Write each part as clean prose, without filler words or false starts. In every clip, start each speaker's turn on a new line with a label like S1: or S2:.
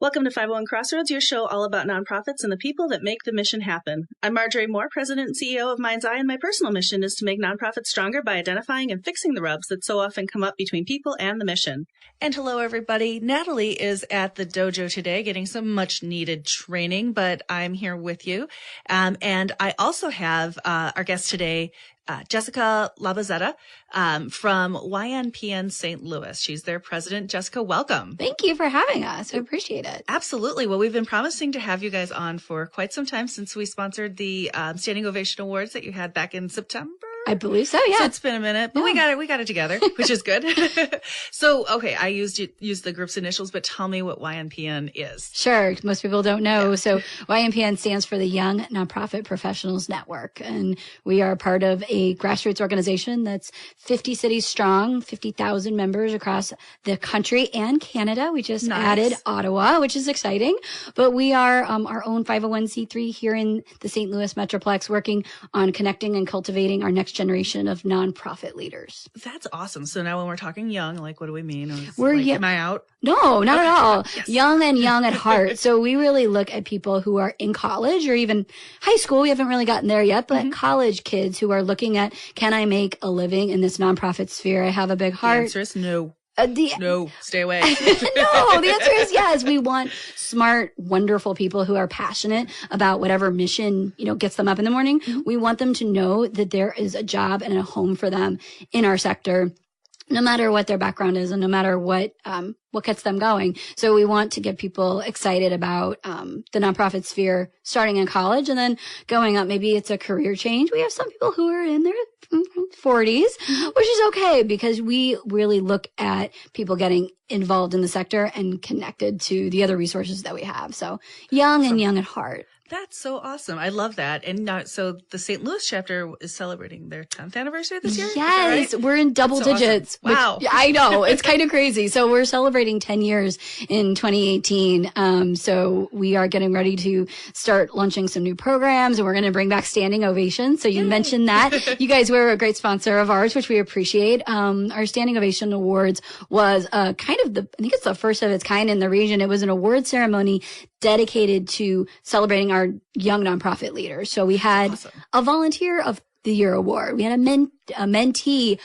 S1: Welcome to 501 Crossroads, your show all about nonprofits and the people that make the mission happen. I'm Marjorie Moore, President and CEO of Mind's Eye, and my personal mission is to make nonprofits stronger by identifying and fixing the rubs that so often come up between people and the mission.
S2: And hello, everybody. Natalie is at the dojo today getting some much needed training, but I'm here with you. And I also have our guest today, Jessica LaBozzetta from YNPN St. Louis. She's their president. Jessica, welcome.
S3: Thank you for having us. I appreciate it.
S2: Absolutely. Well, we've been promising to have you guys on for quite some time since we sponsored the Standing Ovation Awards that you had back in September.
S3: I believe so, yeah.
S2: So it's been a minute, but we got it together, which is good. So, okay, I used the group's initials, but tell me what YNPN is.
S3: Sure. Most people don't know. Yeah. So YNPN stands for the Young Nonprofit Professionals Network. And we are part of a grassroots organization that's 50 cities strong, 50,000 members across the country and Canada. We just added Ottawa, which is exciting. But we are our own 501c3 here in the St. Louis Metroplex, working on connecting and cultivating our next generation of nonprofit leaders.
S2: That's awesome. So now when we're talking young, like, what do we mean? Am I out?
S3: No, not at all. Yes. Young and young at heart. So we really look at people who are in college or even high school. We haven't really gotten there yet, but college kids who are looking at, can I make a living in this nonprofit sphere? I have a big heart.
S2: The answer is no. No, stay away.
S3: No, the answer is yes. We want smart, wonderful people who are passionate about whatever mission, gets them up in the morning. Mm-hmm. We want them to know that there is a job and a home for them in our sector, no matter what their background is and no matter what gets them going. So we want to get people excited about the nonprofit sphere starting in college and then going up. Maybe it's a career change. We have some people who are in their 40s, which is okay because we really look at people getting involved in the sector and connected to the other resources that we have. So young and young at heart.
S2: That's so awesome. I love that. And so the St. Louis chapter is celebrating their 10th anniversary this year?
S3: Yes, right? We're in double digits.
S2: Awesome. Wow.
S3: I know. It's kind of crazy. So we're celebrating 10 years in 2018. So we are getting ready to start launching some new programs and we're going to bring back Standing Ovation. So you mentioned that. You guys were a great sponsor of ours, which we appreciate. Our Standing Ovation Awards was I think it's the first of its kind in the region. It was an award ceremony dedicated to celebrating our young nonprofit leaders. So we had a Volunteer of the Year award. We had a Mentee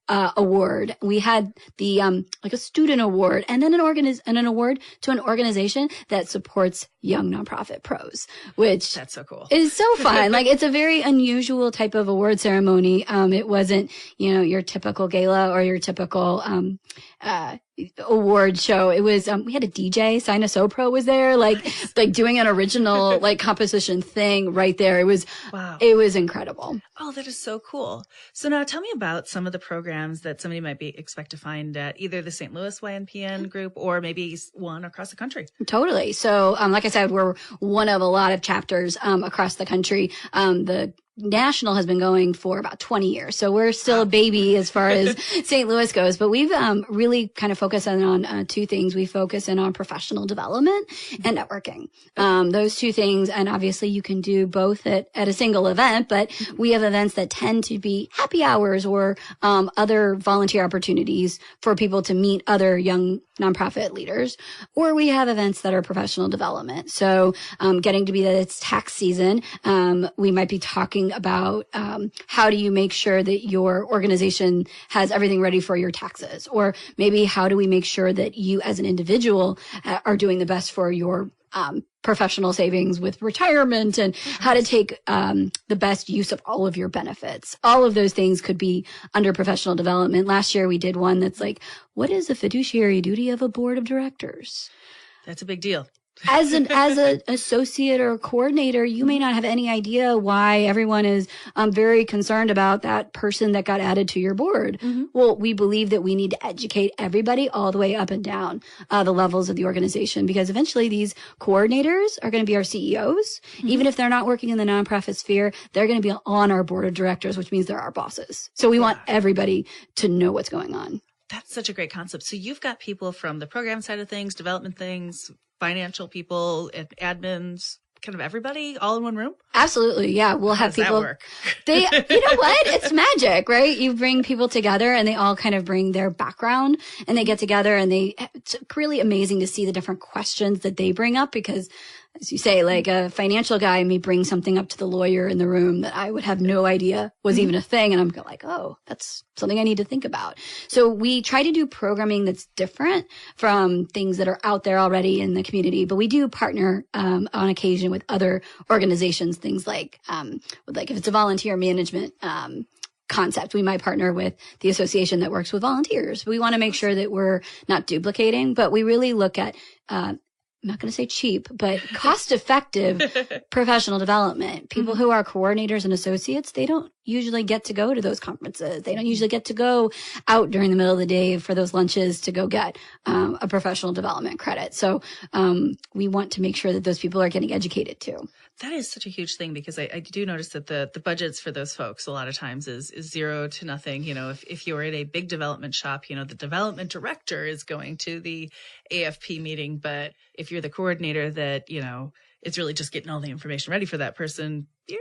S3: award. We had the a student award, and then an award to an organization that supports young nonprofit pros, which
S2: that's so cool.
S3: Is so fun. It's a very unusual type of award ceremony. It wasn't your typical gala or your typical award show. It was we had a DJ, Sinus Pro was there, doing an original composition thing right there. It was incredible.
S2: Oh, that is so cool. So now tell me about some of the programs that somebody might expect to find at either the St. Louis YNPN group or maybe one across the country.
S3: Totally. So like I said, we're one of a lot of chapters across the country. The national has been going for about 20 years. So we're still a baby as far as St. Louis goes, but we've really kind of focused on two things. We focus in on professional development and networking. Those two things, and obviously you can do both at a single event, but we have events that tend to be happy hours or other volunteer opportunities for people to meet other young nonprofit leaders, or we have events that are professional development. So getting to be that it's tax season, we might be talking about how do you make sure that your organization has everything ready for your taxes, or maybe how do we make sure that you as an individual are doing the best for your professional savings with retirement, and how to take the best use of all of your benefits. All of those things could be under professional development. Last year we did one that's what is the fiduciary duty of a board of directors?
S2: That's a big deal.
S3: As an associate or coordinator, you may not have any idea why everyone is very concerned about that person that got added to your board. Mm-hmm. Well, we believe that we need to educate everybody all the way up and down the levels of the organization, because eventually these coordinators are going to be our CEOs. Mm-hmm. Even if they're not working in the nonprofit sphere, they're going to be on our board of directors, which means they're our bosses. So we want everybody to know what's going on.
S2: That's such a great concept. So you've got people from the program side of things, development things, financial people, admins, kind of everybody all in one room?
S3: Absolutely. Yeah. We'll have people.
S2: That work?
S3: You know what? It's magic, right? You bring people together and they all kind of bring their background and they get together and it's really amazing to see the different questions that they bring up because as you say, like a financial guy may bring something up to the lawyer in the room that I would have no idea was even a thing. And I'm like, oh, that's something I need to think about. So we try to do programming that's different from things that are out there already in the community, but we do partner on occasion with other organizations, things like if it's a volunteer management concept, we might partner with the association that works with volunteers. We want to make sure that we're not duplicating, but we really look at I'm not going to say cheap, but cost-effective professional development. People who are coordinators and associates, they don't usually get to go to those conferences. They don't usually get to go out during the middle of the day for those lunches to go get a professional development credit. So we want to make sure that those people are getting educated too.
S2: That is such a huge thing because I do notice that the budgets for those folks a lot of times is zero to nothing. You know, if you're at a big development shop, you know, the development director is going to the AFP meeting. But if you're the coordinator that, you know, it's really just getting all the information ready for that person, you're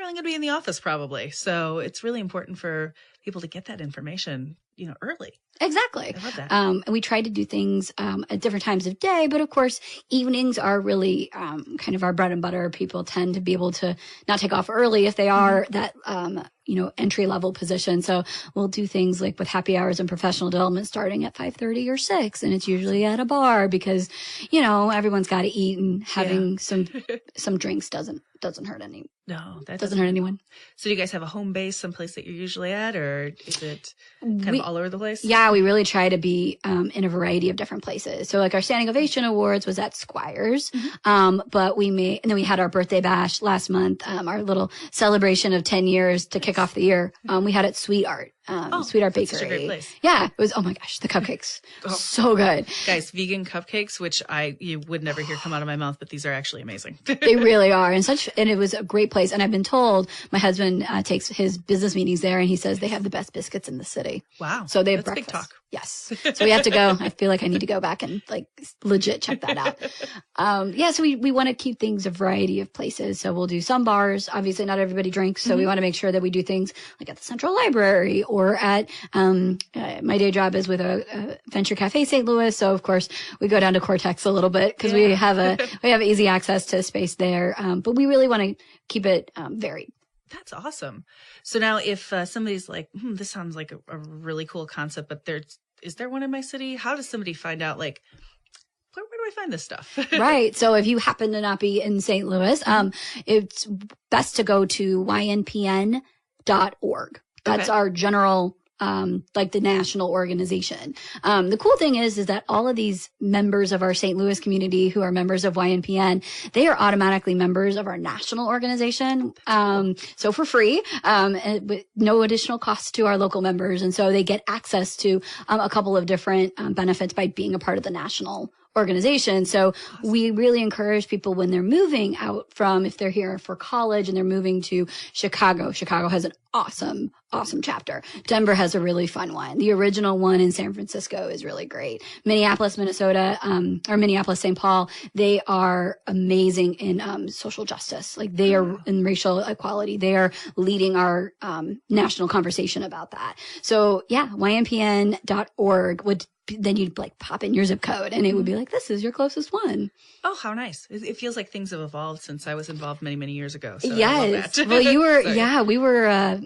S2: only going to be in the office probably. So it's really important for people to get that information, you know, early.
S3: Exactly.
S2: I love that.
S3: And we try to do things at different times of day, but of course, evenings are really kind of our bread and butter. People tend to be able to not take off early if they are that, entry level position. So we'll do things like with happy hours and professional development starting at 5:30 or 6, and it's usually at a bar because, you know, everyone's got to eat and having some drinks doesn't hurt any.
S2: No, that
S3: doesn't hurt anyone.
S2: So do you guys have a home base someplace that you're usually at, or is it kind of all over the place?
S3: Yeah, we really try to be in a variety of different places. So like our Standing Ovation Awards was at Squires, but and then we had our birthday bash last month, our little celebration of 10 years to kick off the year. We had it Sweet Art. Sweet Art Bakery.
S2: Such a great place.
S3: Yeah, it was. Oh my gosh, the cupcakes, so good,
S2: guys. Vegan cupcakes, which you would never hear come out of my mouth, but these are actually amazing.
S3: They really are, and it was a great place. And I've been told my husband takes his business meetings there, and he says they have the best biscuits in the city.
S2: Wow!
S3: So they have
S2: That's
S3: breakfast.
S2: Big talk.
S3: Yes. So we have to go. I feel like I need to go back and like legit check that out. So we want to keep things a variety of places. So we'll do some bars. Obviously not everybody drinks. So we want to make sure that we do things like at the Central Library or at, my day job is with a Venture Cafe St. Louis. So of course we go down to Cortex a little bit because we have easy access to space there. But we really want to keep it, varied.
S2: That's awesome. So now if somebody's like, this sounds like a really cool concept, but is there one in my city? How does somebody find out, like, where do I find this stuff?
S3: Right. So if you happen to not be in St. Louis, it's best to go to YNPN.org. That's our general like the national organization. The cool thing is that all of these members of our St. Louis community who are members of YNPN, they are automatically members of our national organization. So for free, and with no additional cost to our local members. And so they get access to a couple of different benefits by being a part of the national organization. So we really encourage people when they're moving out from, if they're here for college and they're moving to Chicago. Chicago has an awesome chapter. Denver has a really fun one. The original one in San Francisco is really great. Minneapolis, Minnesota, or Minneapolis, St. Paul, they are amazing in social justice. Like they are in racial equality. They are leading our national conversation about that. So yeah, YNPN.org then you'd like pop in your zip code and it would be like, this is your closest one.
S2: Oh, how nice. It feels like things have evolved since I was involved many, many years ago. So
S3: yes.
S2: I love that.
S3: Well, you were, we were a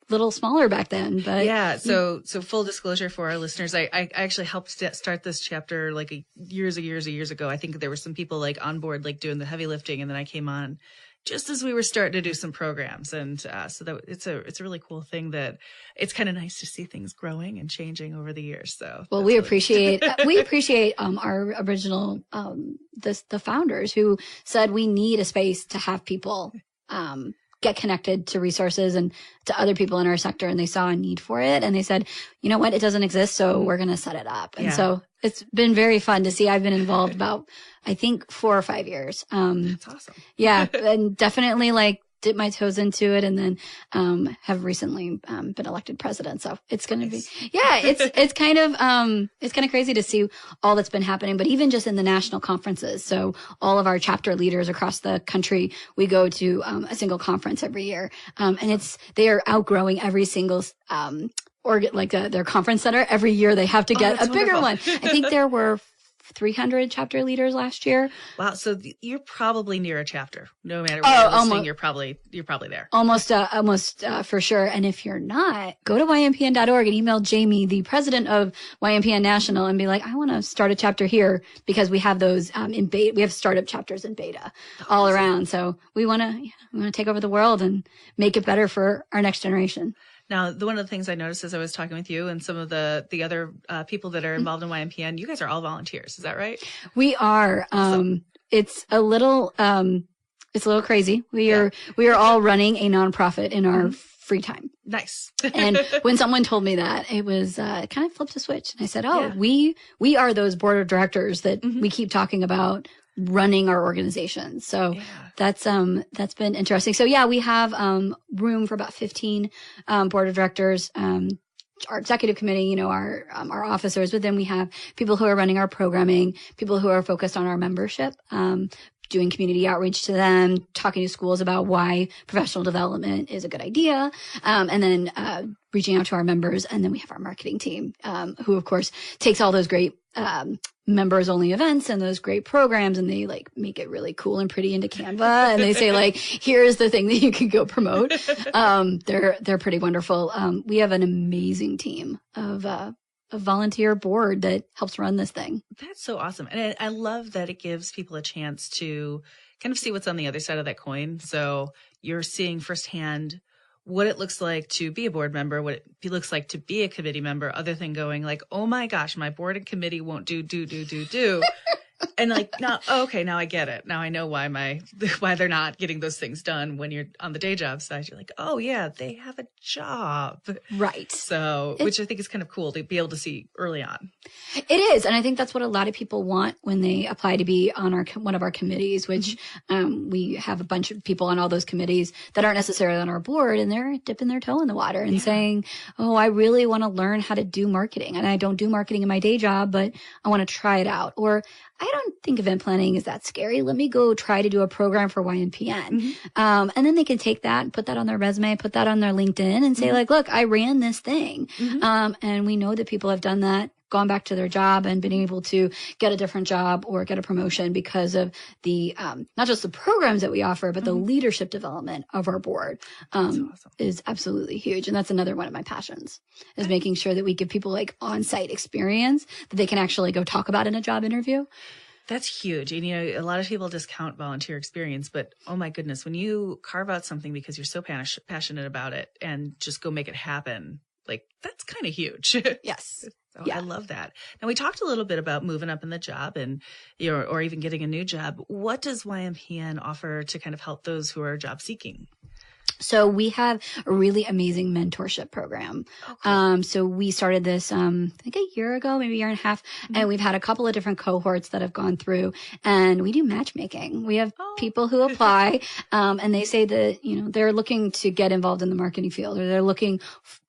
S3: little smaller back then, but
S2: yeah. So full disclosure for our listeners, I actually helped start this chapter like years ago. I think there were some people like on board, like doing the heavy lifting. And then I came on just as we were starting to do some programs. And so that it's a really cool thing that it's kind of nice to see things growing and changing over the years. So
S3: well, we appreciate our original the founders who said we need a space to have people get connected to resources and to other people in our sector, and they saw a need for it, and they said, you know what, it doesn't exist, so we're going to set it up. And so it's been very fun to see. I've been involved about, I think, 4 or 5 years.
S2: That's awesome.
S3: Yeah, and definitely like dip my toes into it, and then have recently been elected president. So it's going to be, it's kind of crazy to see all that's been happening, but even just in the national conferences. So all of our chapter leaders across the country, we go to a single conference every year. And they are outgrowing every single their conference center. Every year they have to get a bigger one. I think there were 300 chapter leaders last year.
S2: Wow. So you're probably near a chapter. No matter where you're listening, you're probably there.
S3: Almost for sure. And if you're not, go to YNPN.org and email Jamie, the president of YNPN National, and be like, I want to start a chapter here, because we have those in beta. We have startup chapters in beta all around. So we want to take over the world and make it better for our next generation.
S2: Now, one of the things I noticed as I was talking with you and some of the other people that are involved in YNPN, you guys are all volunteers. Is that right?
S3: We are. It's a little crazy. We are all running a nonprofit in our free time.
S2: Nice.
S3: And when someone told me that, it was kind of flipped a switch. And I said, we are those board of directors that we keep talking about running our organization. So that's been interesting. So we have room for about 15 board of directors. Our executive committee, our officers, but then we have people who are running our programming, people who are focused on our membership, doing community outreach to them, talking to schools about why professional development is a good idea, and then reaching out to our members. And then we have our marketing team, who of course takes all those great members only events and those great programs, and they make it really cool and pretty into Canva, and they say here's the thing that you can go promote. They're pretty wonderful. We have an amazing team of a volunteer board that helps run this thing.
S2: That's so awesome. And I love that it gives people a chance to kind of see what's on the other side of that coin. So you're seeing firsthand what it looks like to be a board member, what it looks like to be a committee member, other than going oh my gosh, my board and committee won't do. And now I get it. Now I know why they're not getting those things done when you're on the day job side. You're like, oh yeah, they have a job.
S3: Right.
S2: So, which I think is kind of cool to be able to see early on.
S3: It is. And I think that's what a lot of people want when they apply to be on one of our committees, which we have a bunch of people on all those committees that aren't necessarily on our board, and they're dipping their toe in the water and saying, oh, I really want to learn how to do marketing. And I don't do marketing in my day job, but I want to try it out. Or I don't think event planning is that scary. Let me go try to do a program for YNPN. And then they can take that and put that on their resume, put that on their LinkedIn, and say look, I ran this thing. And we know that people have done that, gone back to their job and been able to get a different job or get a promotion because of the, not just the programs that we offer, but the leadership development of our board, awesome. Is absolutely huge. And that's another one of my passions, is making sure that we give people on-site experience that they can actually go talk about in a job interview.
S2: That's huge. And, a lot of people discount volunteer experience, but oh my goodness, when you carve out something because you're so passionate about it and just go make it happen, that's kind of huge.
S3: Yes.
S2: So I love that. Now, we talked a little bit about moving up in the job and, or even getting a new job. What does YNPN offer to kind of help those who are job seeking?
S3: So we have a really amazing mentorship program. Okay. So we started this, I think a year ago, maybe a year and a half, and we've had a couple of different cohorts that have gone through, and we do matchmaking. We have people who apply, and they say that, they're looking to get involved in the marketing field, or they're looking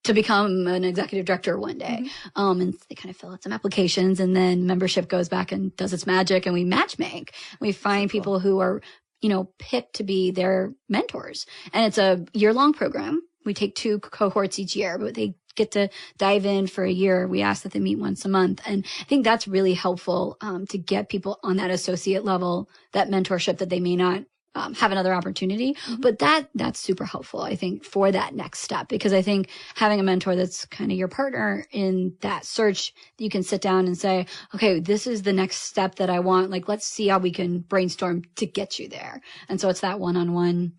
S3: to become an executive director one day. And they kind of fill out some applications, and then membership goes back and does its magic, and we matchmake. We find people who are picked to be their mentors. And it's a year-long program. We take 2 cohorts each year, but they get to dive in for a year. We ask that they meet once a month. And I think that's really helpful to get people on that associate level, that mentorship that they may not have another opportunity. But that's super helpful, I think, for that next step, because I think having a mentor that's kind of your partner in that search, you can sit down and say, okay, this is the next step that I want. Let's see how we can brainstorm to get you there. And so it's that one-on-one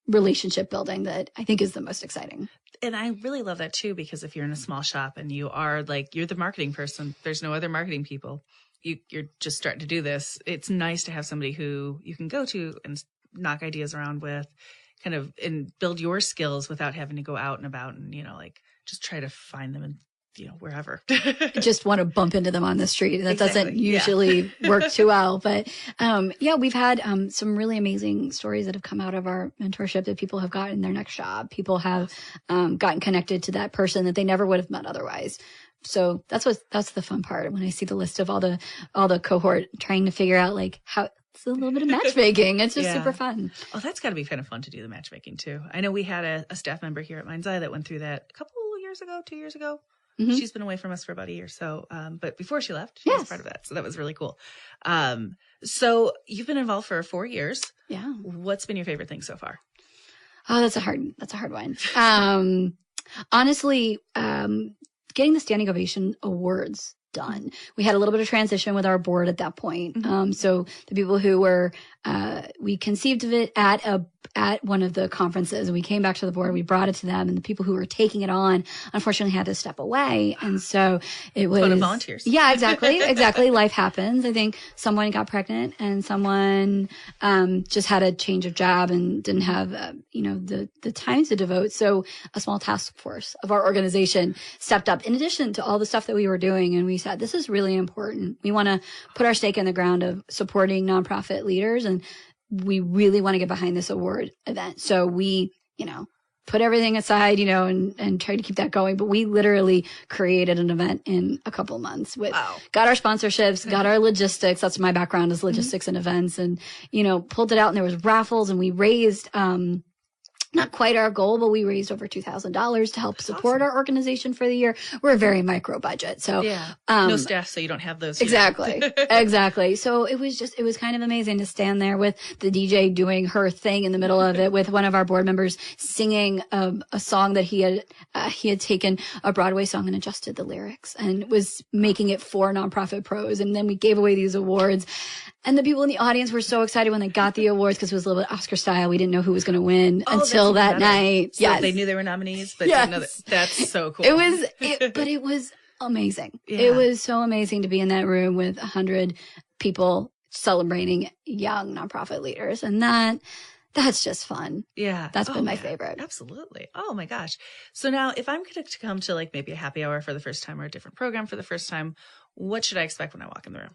S3: relationship building that I think is the most exciting.
S2: And I really love that too, because if you're in a small shop and you are you're the marketing person, there's no other marketing people. You're just starting to do this. It's nice to have somebody who you can go to and knock ideas around with, and build your skills without having to go out and about and, just try to find them and wherever.
S3: Just want to bump into them on the street. That
S2: Exactly.
S3: doesn't usually work too well. But we've had some really amazing stories that have come out of our mentorship, that people have gotten their next job. People have gotten connected to that person that they never would have met otherwise. So that's the fun part, when I see the list of all the cohort trying to figure out like how. It's a little bit of matchmaking. It's just super fun.
S2: Oh, that's got to be kind of fun to do the matchmaking too. I know we had a staff member here at Mind's Eye that went through that a couple of years ago, 2 years ago. Mm-hmm. She's been away from us for about a year. So, but before she left, she was part of that. So that was really cool. So you've been involved for 4 years.
S3: Yeah.
S2: What's been your favorite thing so far?
S3: Oh, that's a hard one. Honestly, getting the standing ovation awards done. We had a little bit of transition with our board at that point. Mm-hmm. So the people who were, we conceived of it at one of the conferences, and we came back to the board, we brought it to them, and the people who were taking it on, unfortunately, had to step away. And so it was...
S2: Fun of volunteers.
S3: Yeah, exactly. Life happens. I think someone got pregnant, and someone just had a change of job and didn't have, the time to devote. So a small task force of our organization stepped up, in addition to all the stuff that we were doing. And we said, this is really important. We want to put our stake in the ground of supporting nonprofit leaders, and we really want to get behind this award event. So we, put everything aside, and try to keep that going. But we literally created an event in a couple of months got our sponsorships, got our logistics. That's my background, is logistics and events, and, pulled it out, and there was raffles, and we raised, not quite our goal, but we raised over $2,000 to help support our organization for the year. We're a very micro budget. So,
S2: no staff, so you don't have those.
S3: Exactly. Exactly. So it was kind of amazing to stand there with the DJ doing her thing in the middle of it, with one of our board members singing a song that he had taken a Broadway song and adjusted the lyrics and was making it for nonprofit pros. And then we gave away these awards. And the people in the audience were so excited when they got the awards, because it was a little bit Oscar style. We didn't know who was going to win until that night.
S2: So
S3: yes.
S2: They knew they were nominees, but didn't know that. That's so cool.
S3: But it was amazing. Yeah. It was so amazing to be in that room with 100 people celebrating young nonprofit leaders. And that's just fun.
S2: Yeah.
S3: That's been my favorite.
S2: Absolutely. Oh my gosh. So now if I'm going to come to like maybe a happy hour for the first time or a different program for the first time, what should I expect when I walk in the room?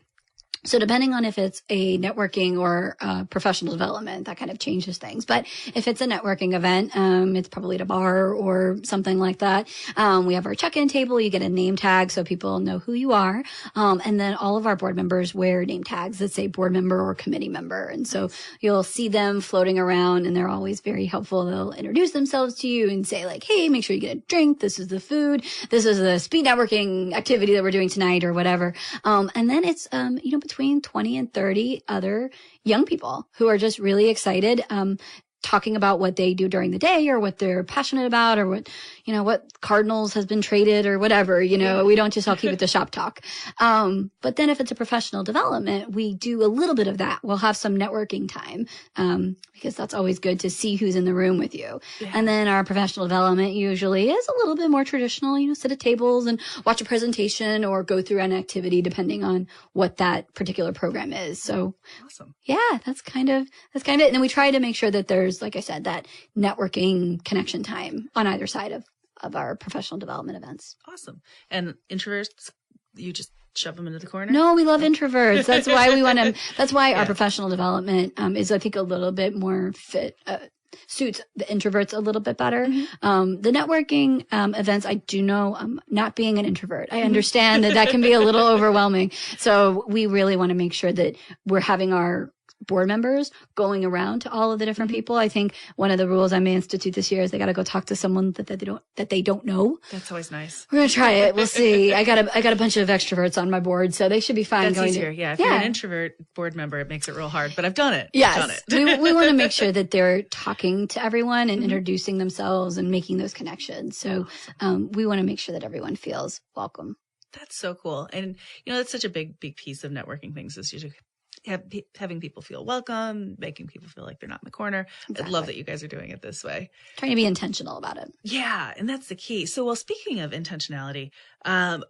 S3: So depending on if it's a networking or professional development, that kind of changes things. But if it's a networking event, it's probably at a bar or something like that. We have our check-in table. You get a name tag so people know who you are. And then all of our board members wear name tags that say board member or committee member. And so you'll see them floating around, and they're always very helpful. They'll introduce themselves to you and say like, hey, make sure you get a drink. This is the food. This is the speed networking activity that we're doing tonight, or whatever. And then it's, between 20 and 30 other young people who are just really excited, talking about what they do during the day, or what they're passionate about, or what Cardinals has been traded, or whatever, we don't just all keep it to shop talk. But then if it's a professional development, we do a little bit of that. We'll have some networking time, because that's always good to see who's in the room with you. Yeah. And then our professional development usually is a little bit more traditional, sit at tables and watch a presentation or go through an activity, depending on what that particular program is. So
S2: awesome.
S3: Yeah, that's kind of it. And then we try to make sure that there's, like I said, that networking connection time on either side of our professional development events.
S2: Awesome. And introverts, you just shove them into the corner?
S3: No, we love introverts. That's why we want to, that's why our professional development is, I think, a little bit more suits the introverts a little bit better. Mm-hmm. The networking events, I do know, not being an introvert, I understand that can be a little overwhelming. So we really want to make sure that we're having our board members going around to all of the different people. I think one of the rules I may institute this year is they got to go talk to someone that they don't know.
S2: That's always nice.
S3: We're gonna try it. We'll see. I got a bunch of extroverts on my board, so they should be fine.
S2: That's easier. If you're an introvert board member, it makes it real hard. But I've done it.
S3: Yes,
S2: I've done it.
S3: we want to make sure that they're talking to everyone and introducing themselves and making those connections. So we want to make sure that everyone feels welcome.
S2: That's so cool. And, that's such a big piece of networking things is having people feel welcome, making people feel like they're not in the corner.
S3: Exactly.
S2: I love that you guys are doing it this way.
S3: Trying to be intentional about it.
S2: Yeah, and that's the key. So, well, speaking of intentionality,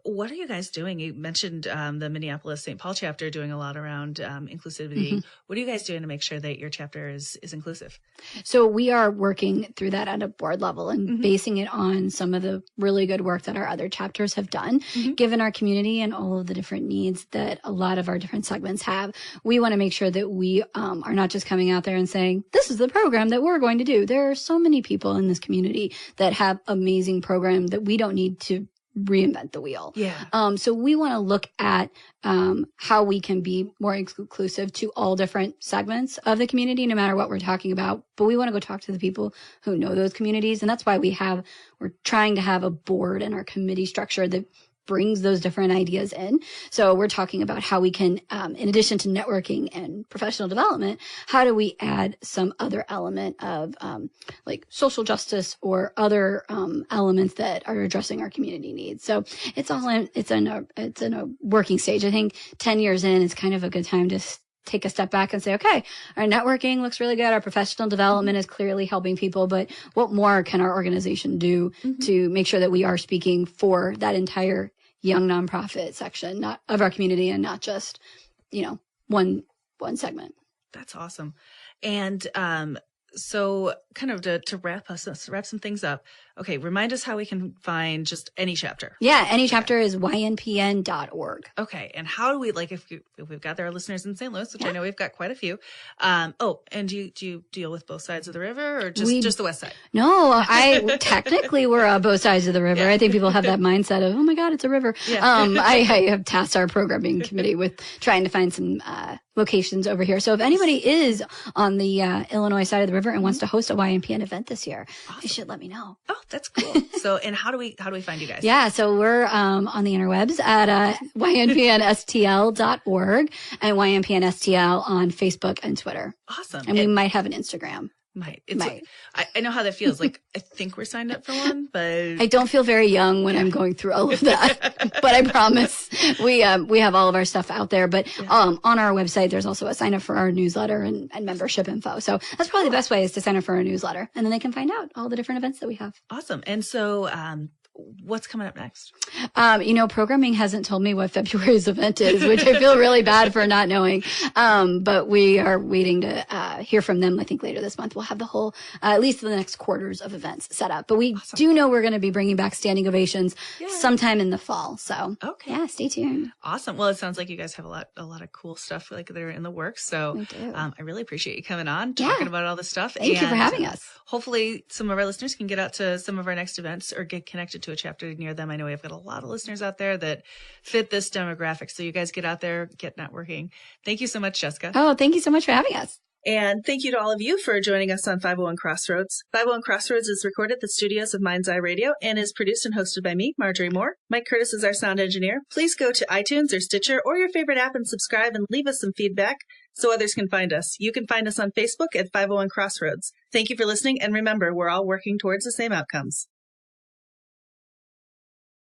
S2: what are you guys doing? You mentioned the Minneapolis-St. Paul chapter doing a lot around inclusivity.
S3: Mm-hmm.
S2: What are you guys doing to make sure that your chapter is inclusive?
S3: So we are working through that at a board level and basing it on some of the really good work that our other chapters have done, given our community and all of the different needs that a lot of our different segments have. We want to make sure that we are not just coming out there and saying, this is the program that we're going to do. There are so many people in this community that have amazing program that we don't need to reinvent the wheel.
S2: Yeah.
S3: So we want to look at how we can be more inclusive to all different segments of the community, no matter what we're talking about. But we want to go talk to the people who know those communities. And that's why we're trying to have a board and our committee structure that brings those different ideas in. So we're talking about how we can, in addition to networking and professional development, how do we add some other element of like social justice or other elements that are addressing our community needs. So it's in a working stage. I think 10 years in, it's kind of a good time to take a step back and say, okay, our networking looks really good. Our professional development is clearly helping people, but what more can our organization do to make sure that we are speaking for that entire young nonprofit section of our community and not just, one segment.
S2: That's awesome. And so kind of to wrap some things up. Okay. Remind us how we can find just any chapter.
S3: Yeah. Any chapter is YNPN.org.
S2: Okay. And how do we, like, if we've got our listeners in St. Louis, which I know we've got quite a few. And do you deal with both sides of the river or just the west side?
S3: No, technically we're both sides of the river. Yeah. I think people have that mindset of, oh my God, it's a river. Yeah. I have tasked our programming committee with trying to find some, locations over here. So if anybody is on the Illinois side of the river and wants to host a YNPN event this year, they should let me know.
S2: Oh, that's cool. So, and how do we find you guys?
S3: Yeah, so we're on the interwebs at YNPN-STL.org and YNPN-STL on Facebook and Twitter.
S2: Awesome.
S3: And we might have an Instagram.
S2: Might. I know how that feels. Like, I think we're signed up for one, but
S3: I don't feel very young when I'm going through all of that. But I promise we have all of our stuff out there. But on our website, there's also a sign up for our newsletter and membership info. So that's probably the best way is to sign up for our newsletter, and then they can find out all the different events that we have.
S2: Awesome. And so, what's coming up next?
S3: Programming hasn't told me what February's event is, which I feel really bad for not knowing. But we are waiting to hear from them. I think later this month we'll have the whole, at least the next quarters of events set up. But we do know we're going to be bringing back standing ovations sometime in the fall. So yeah, stay tuned.
S2: Awesome. Well, it sounds like you guys have a lot of cool stuff like that are in the works. So
S3: we do.
S2: I really appreciate you coming on, talking about all this stuff.
S3: Thank you for having us.
S2: Hopefully some of our listeners can get out to some of our next events or get connected to a chapter near them. I know we've got a lot of listeners out there that fit this demographic. So you guys get out there, get networking. Thank you so much, Jessica.
S3: Oh, thank you so much for having us.
S1: And thank you to all of you for joining us on 501 Crossroads. 501 Crossroads is recorded at the studios of Mind's Eye Radio and is produced and hosted by me, Marjorie Moore. Mike Curtis is our sound engineer. Please go to iTunes or Stitcher or your favorite app and subscribe and leave us some feedback so others can find us. You can find us on Facebook at 501 Crossroads. Thank you for listening, and remember, we're all working towards the same outcomes.